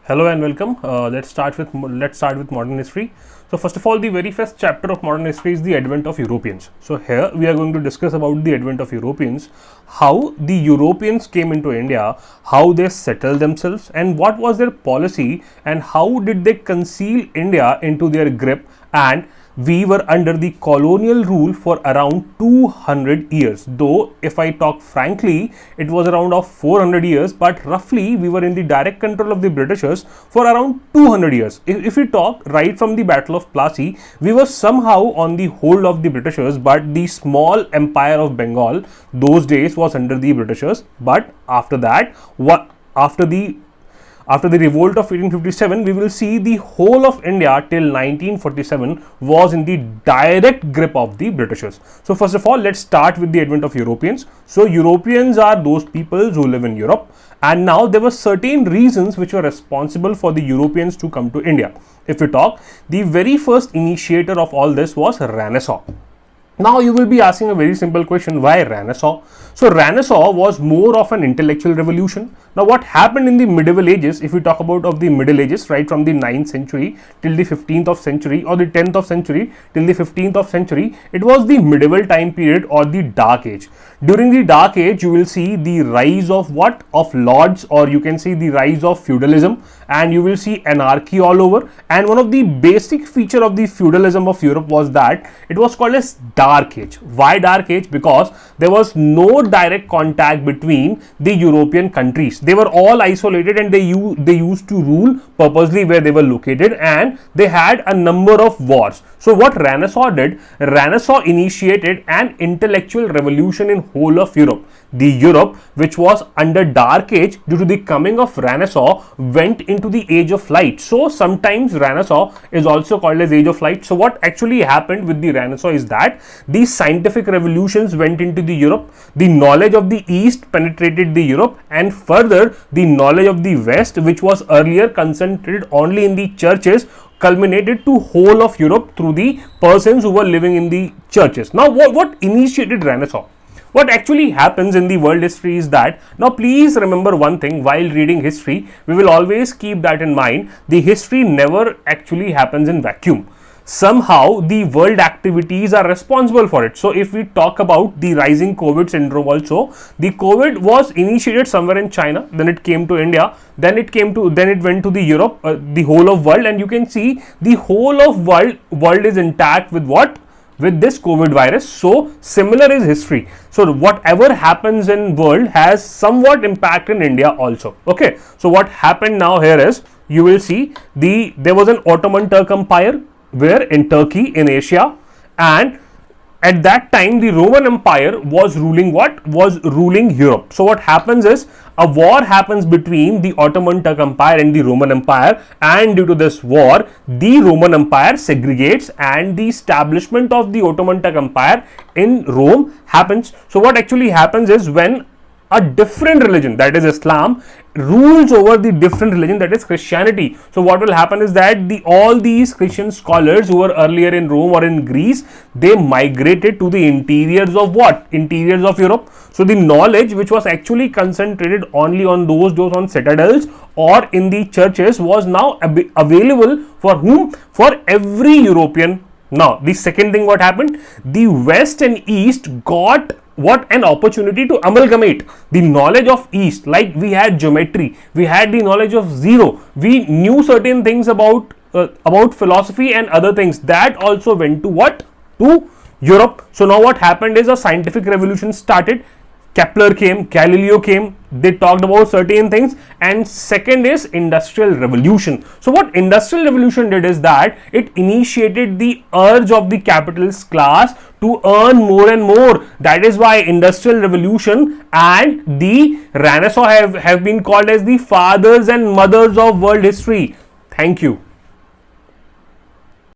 Hello and welcome. Let's start with modern history. So first of all, the very first chapter of modern history is the advent of Europeans. So here we are going to discuss about the advent of Europeans, how the Europeans came into India, how they settled themselves, and what was their policy, and how did they conceal India into their grip, and we were under the colonial rule for around 200 years. Though if I talk frankly, it was around of 400 years, but roughly we were in the direct control of the Britishers for around 200 years. If we talk right from the Battle of Plassey, we were somehow on the hold of the Britishers, but the small empire of Bengal those days was under the Britishers. But after that, after the revolt of 1857, we will see the whole of India till 1947 was in the direct grip of the Britishers. So first of all, let's start with the advent of Europeans. So Europeans are those peoples who live in Europe, and now there were certain reasons which were responsible for the Europeans to come to India. If we talk, the very first initiator of all this was Renaissance. Now you will be asking a very simple question, why Renaissance? So Renaissance was more of an intellectual revolution. Now what happened in the Medieval Ages, if we talk about of the Middle Ages, right from the 9th century till the 15th of century, or the 10th of century till the 15th of century, it was the medieval time period or the Dark Age. During the Dark Age, you will see the rise of what? Of lords, or you can see the rise of feudalism, and you will see anarchy all over. And one of the basic feature of the feudalism of Europe was that it was called as Dark Age. Why Dark Age? Because there was no direct contact between the European countries. They were all isolated, and they used to rule purposely where they were located, and they had a number of wars. So what Renaissance did, Renaissance initiated an intellectual revolution in whole of Europe. The Europe which was under Dark Age, due to the coming of Renaissance, went into the Age of Light. So sometimes Renaissance is also called as Age of Light. So what actually happened with the Renaissance is that the scientific revolutions went into the Europe, the knowledge of the East penetrated the Europe, and further the knowledge of the West, which was earlier concentrated only in the churches, culminated to whole of Europe through the persons who were living in the churches. Now what initiated Renaissance? What actually happens in the world history is that, now please remember one thing while reading history, we will always keep that in mind, the history never actually happens in vacuum. Somehow the world activities are responsible for it. So if we talk about the rising COVID syndrome also, the COVID was initiated somewhere in China, then it came to India, then it went to the Europe, the whole of world, and you can see the whole of world is intact with what? With this COVID virus. So similar is history. So whatever happens in world has somewhat impact in India also. Okay. So what happened now here is, you will see there was an Ottoman Turk Empire where in Turkey in Asia, and at that time the Roman Empire was ruling what? Was ruling Europe. So what happens is, a war happens between the Ottoman Turk Empire and the Roman Empire, and due to this war the Roman Empire segregates, and the establishment of the Ottoman Turk Empire in Rome happens. So what actually happens is, when a different religion, that is Islam, rules over the different religion, that is Christianity. So what will happen is that all these Christian scholars who were earlier in Rome or in Greece, they migrated to the interiors of what? Interiors of Europe. So the knowledge which was actually concentrated only on those on citadels or in the churches was now available for whom? For every European. Now the second thing what happened, the West and East got what? An opportunity to amalgamate the knowledge of East. Like we had geometry, we had the knowledge of zero, we knew certain things about philosophy and other things, that also went to what? To Europe. So now what happened is, a scientific revolution started. Kepler came, Galileo came, they talked about certain things. And second is industrial revolution. So what industrial revolution did is that it initiated the urge of the capitalist class to earn more and more. That is why industrial revolution and the Renaissance have been called as the fathers and mothers of world history. Thank you.